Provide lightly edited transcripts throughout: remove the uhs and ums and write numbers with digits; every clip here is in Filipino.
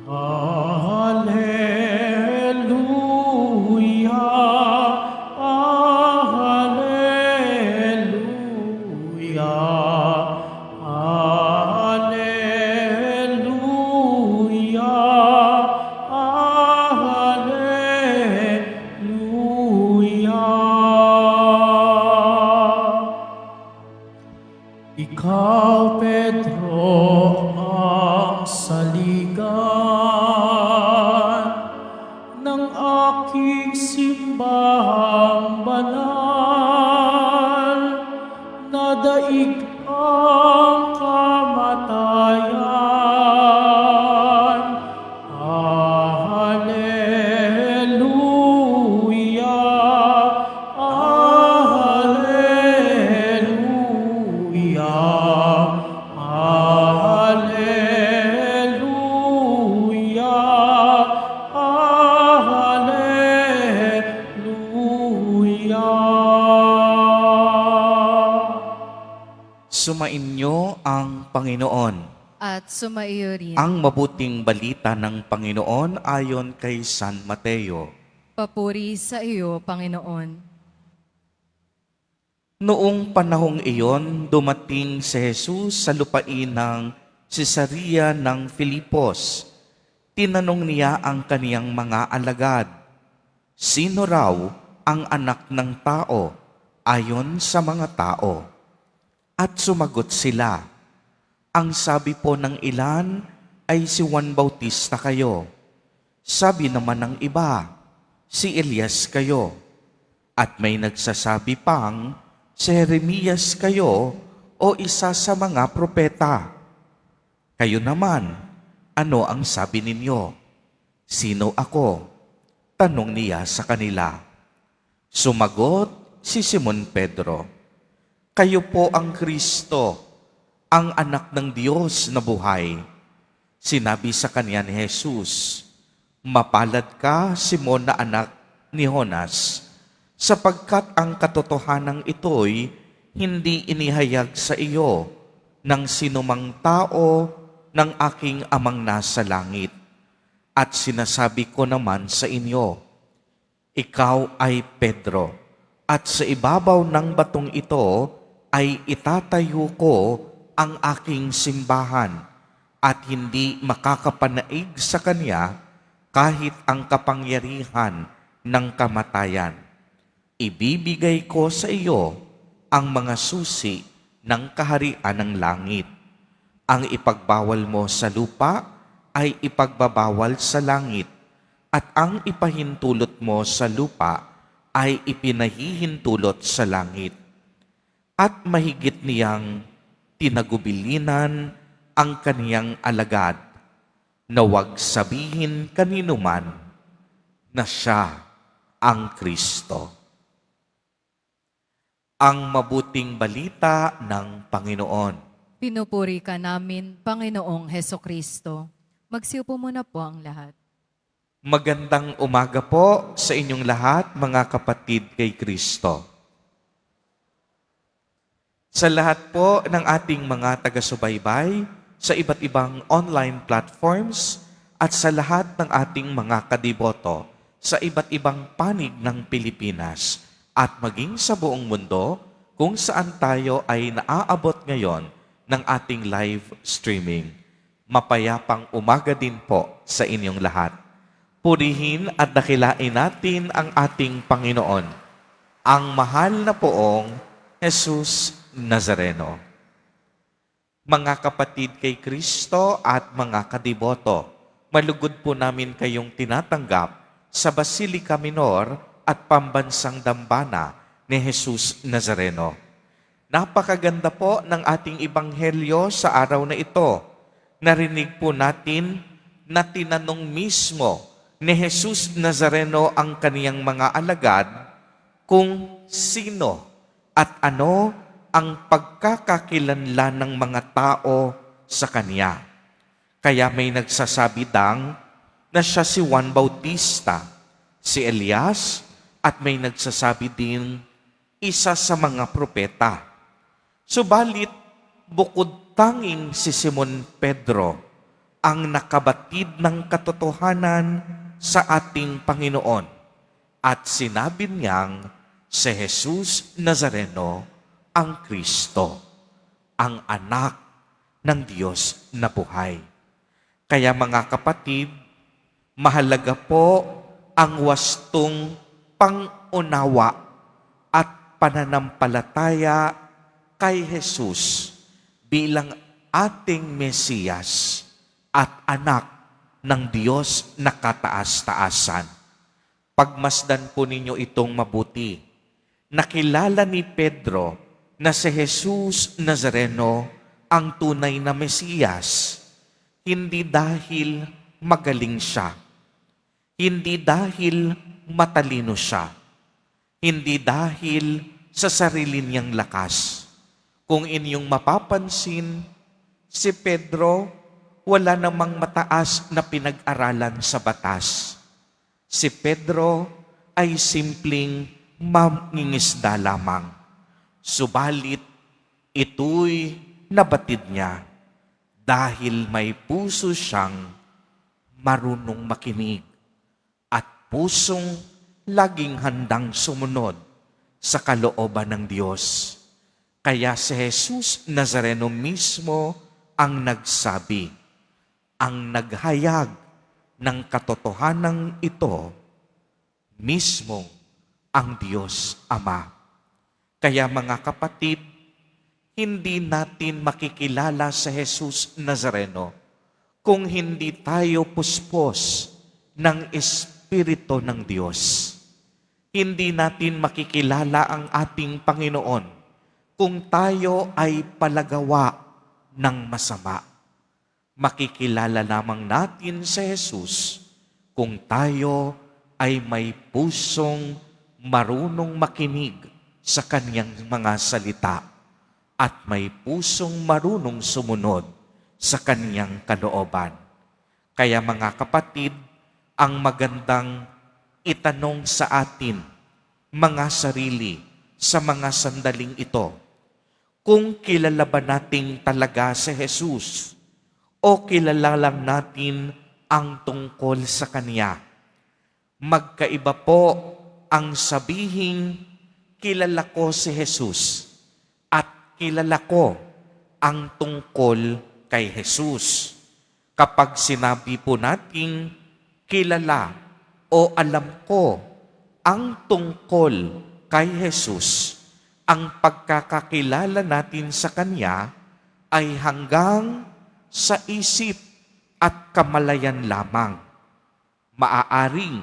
Hallelujah, Hallelujah, Hallelujah. Ikaw, Pedro, ang saligan ng aking simbahang banal, na daig ang kamatayan. Hallelujah, Hallelujah, Hallelujah, Hallelujah. Sumainyo ang Panginoon. At sumaiyo rin. Ang mabuting balita ng Panginoon ayon kay San Mateo. Papuri sa iyo, Panginoon. Noong panahong iyon, dumating si Jesus sa lupain ng Cesarea ng Filipos. Tinanong niya ang kaniyang mga alagad, sino raw ang anak ng tao ayon sa mga tao? At sumagot sila, ang sabi po ng ilan ay si Juan Bautista kayo. Sabi naman ng iba, si Elias kayo. At may nagsasabi pang, si Jeremias kayo o isa sa mga propeta. Kayo naman, ano ang sabi ninyo? Sino ako? Tanong niya sa kanila. Sumagot si Simon Pedro, kayo po ang Kristo, ang anak ng Diyos na buhay. Sinabi sa kanya ni Jesus, mapalad ka, Simon na anak ni Jonas, sapagkat ang katotohanan ito'y hindi inihayag sa iyo ng sinumang tao ng aking amang nasa langit. At sinasabi ko naman sa inyo, ikaw ay Pedro, at sa ibabaw ng batong ito ay itatayo ko ang aking simbahan, at hindi makakapanaig sa kanya kahit ang kapangyarihan ng kamatayan. Ibibigay ko sa iyo ang mga susi ng kaharian ng langit. Ang ipagbawal mo sa lupa ay ipagbabawal sa langit, at ang ipahintulot mo sa lupa ay ipinahihintulot sa langit. At mahigit niyang tinagubilinan ang kaniyang alagad na huwag sabihin kanino man na siya ang Kristo. Ang mabuting balita ng Panginoon. Pinupuri ka namin, Panginoong Heso Kristo. Magsiupo muna po ang lahat. Magandang umaga po sa inyong lahat, mga kapatid kay Kristo. Sa lahat po ng ating mga taga-subaybay sa iba't ibang online platforms at sa lahat ng ating mga kadiboto sa iba't ibang panig ng Pilipinas at maging sa buong mundo kung saan tayo ay naaabot ngayon ng ating live streaming. Mapayapang umaga din po sa inyong lahat. Purihin at dakilain natin ang ating Panginoon, ang mahal na poong Jesus Nazareno. Mga kapatid kay Kristo at mga kadiboto, malugod po namin kayong tinatanggap sa Basilica Minor at Pambansang Dambana ni Jesus Nazareno. Napakaganda po ng ating ibanghelyo sa araw na ito. Narinig po natin na tinanong mismo ni Jesus Nazareno ang kaniyang mga alagad kung sino at ano ang pagkakakilanlan ng mga tao sa kanya. Kaya may nagsasabi dang na siya si Juan Bautista, si Elias, at may nagsasabi din isa sa mga propeta. Subalit, bukod tanging si Simon Pedro ang nakabatid ng katotohanan sa ating Panginoon. At sinabi niyang si Jesus Nazareno ang Kristo, ang anak ng Diyos na buhay. Kaya mga kapatid, mahalaga po ang wastong pangunawa at pananampalataya kay Jesus bilang ating Mesiyas at anak ng Diyos na kataas-taasan. Pagmasdan po ninyo itong mabuti. Nakilala ni Pedro na si Jesus Nazareno ang tunay na Mesiyas, hindi dahil magaling siya, hindi dahil matalino siya, hindi dahil sa sarili niyang lakas. Kung inyong mapapansin, si Pedro wala namang mataas na pinag-aralan sa batas. Si Pedro ay simpleng mangingisda lamang. Subalit, ito'y nabatid niya dahil may puso siyang marunong makinig at pusong laging handang sumunod sa kalooban ng Diyos. Kaya si Jesus Nazareno mismo ang nagsabi, ang naghayag ng katotohanan ito, mismo ang Diyos Ama. Kaya mga kapatid, hindi natin makikilala sa Jesus Nazareno kung hindi tayo puspos ng Espiritu ng Diyos. Hindi natin makikilala ang ating Panginoon kung tayo ay palagawa ng masama. Makikilala lamang natin sa Jesus kung tayo ay may pusong marunong makinig sa Kanyang mga salita at may pusong marunong sumunod sa Kanyang kalooban. Kaya mga kapatid, ang magandang itanong sa atin, mga sarili, sa mga sandaling ito, kung kilala ba natin talaga si Jesus o kilala lang natin ang tungkol sa Kanya. Magkaiba po ang sabihing kilala ko si Jesus at kilala ko ang tungkol kay Jesus. Kapag sinabi po natin kilala o alam ko ang tungkol kay Jesus, ang pagkakakilala natin sa Kanya ay hanggang sa isip at kamalayan lamang. Maaaring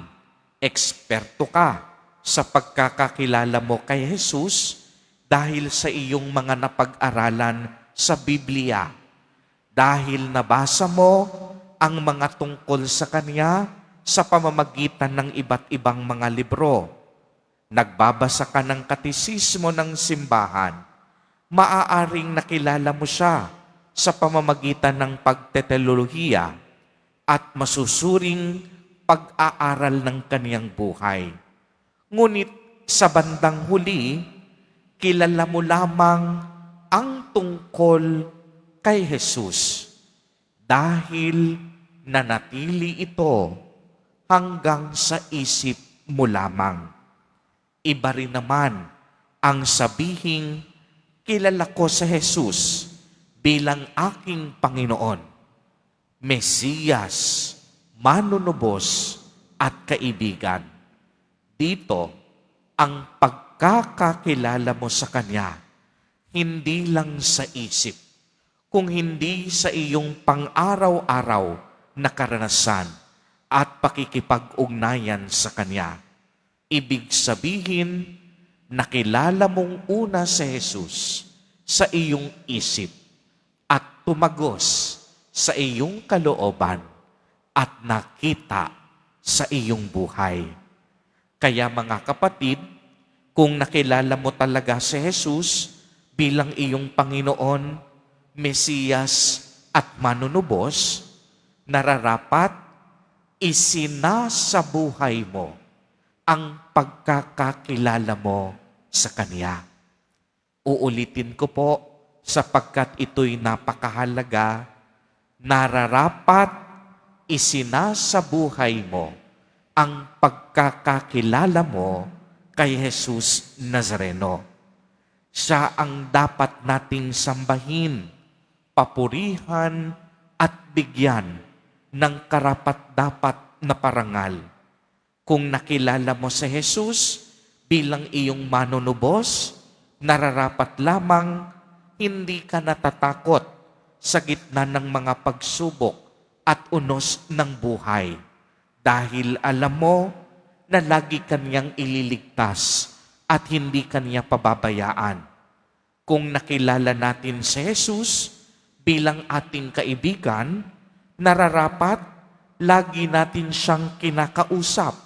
eksperto ka sa pagkakakilala mo kay Jesus dahil sa iyong mga napag-aralan sa Biblia, dahil nabasa mo ang mga tungkol sa Kanya sa pamamagitan ng iba't ibang mga libro. Nagbabasa ka ng katisismo ng simbahan, maaaring nakilala mo siya sa pamamagitan ng pagteteolohiya at masusuring pag-aaral ng kaniyang buhay. Ngunit sa bandang huli, kilala mo lamang ang tungkol kay Jesus dahil nanatili ito hanggang sa isip mo lamang. Iba rin naman ang sabihing kilala ko sa Jesus bilang aking Panginoon, Mesiyas, manunubos at kaibigan. Dito, ang pagkakakilala mo sa Kanya, hindi lang sa isip, kung hindi sa iyong pang-araw-araw na karanasan at pakikipag-ugnayan sa Kanya. Ibig sabihin, nakilala mong una si Jesus sa iyong isip at tumagos sa iyong kalooban at nakita sa iyong buhay. Kaya mga kapatid, kung nakilala mo talaga si Jesus bilang iyong Panginoon, Mesiyas at manunubos, nararapat isinasabuhay mo ang pagkakakilala mo sa Kanya. Uulitin ko po sapagkat ito'y napakahalaga, nararapat isinasabuhay mo ang pagkakakilala mo kay Jesus Nazareno. Siya ang dapat nating sambahin, papurihan at bigyan ng karapat-dapat na parangal. Kung nakilala mo si Jesus bilang iyong manunubos, nararapat lamang hindi ka natatakot sa gitna ng mga pagsubok at unos ng buhay. Dahil alam mo na lagi kanyang ililigtas at hindi kanya pababayaan. Kung nakilala natin si Jesus bilang ating kaibigan, nararapat lagi natin siyang kinakausap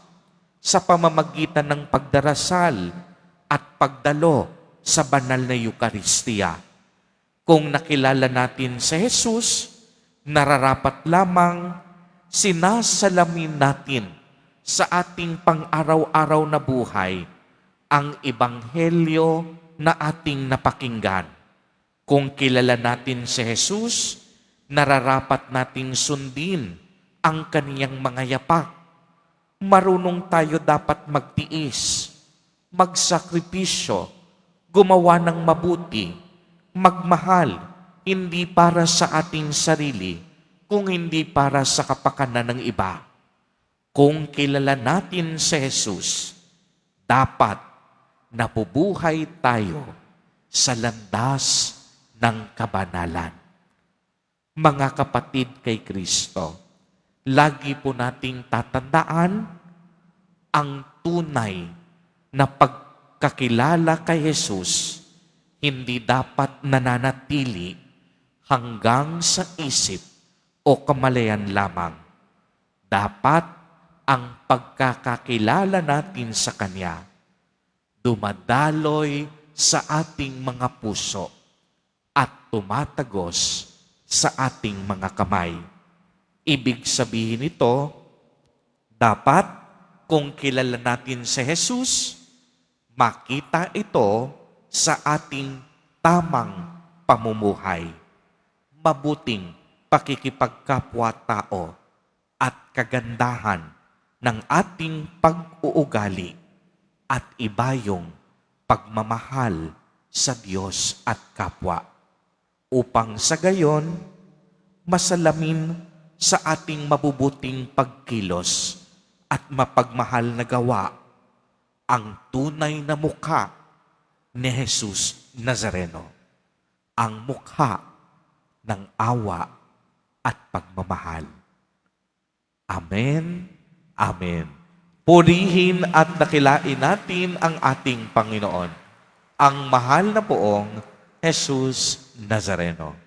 sa pamamagitan ng pagdarasal at pagdalo sa banal na Eukaristiya. Kung nakilala natin si Jesus, nararapat lamang sinasalamin natin sa ating pang-araw-araw na buhay ang ebanghelyo na ating napakinggan. Kung kilala natin si Jesus, nararapat nating sundin ang kaniyang mga yapak. Marunong tayo dapat magtiis, magsakripisyo, gumawa ng mabuti, magmahal, hindi para sa ating sarili, kung hindi para sa kapakanan ng iba. Kung kilala natin si Jesus, dapat nabubuhay tayo sa landas ng kabanalan. Mga kapatid kay Kristo, lagi po nating tatandaan ang tunay na pagkakilala kay Jesus hindi dapat nananatili hanggang sa isip o kamalayan lamang. Dapat ang pagkakakilala natin sa Kanya dumadaloy sa ating mga puso at tumatagos sa ating mga kamay. Ibig sabihin nito, dapat kung kilala natin si Jesus, makita ito sa ating tamang pamumuhay, mabuting pakikipagkapwa-tao at kagandahan ng ating pag-uugali at ibayong pagmamahal sa Diyos at kapwa. Upang sa gayon, masalamin sa ating mabubuting pagkilos at mapagmahal na gawa ang tunay na mukha ni Jesus Nazareno, ang mukha ng awa at pagmamahal. Amen. Amen. Purihin at dakilain natin ang ating Panginoon, ang mahal na poong Jesus Nazareno.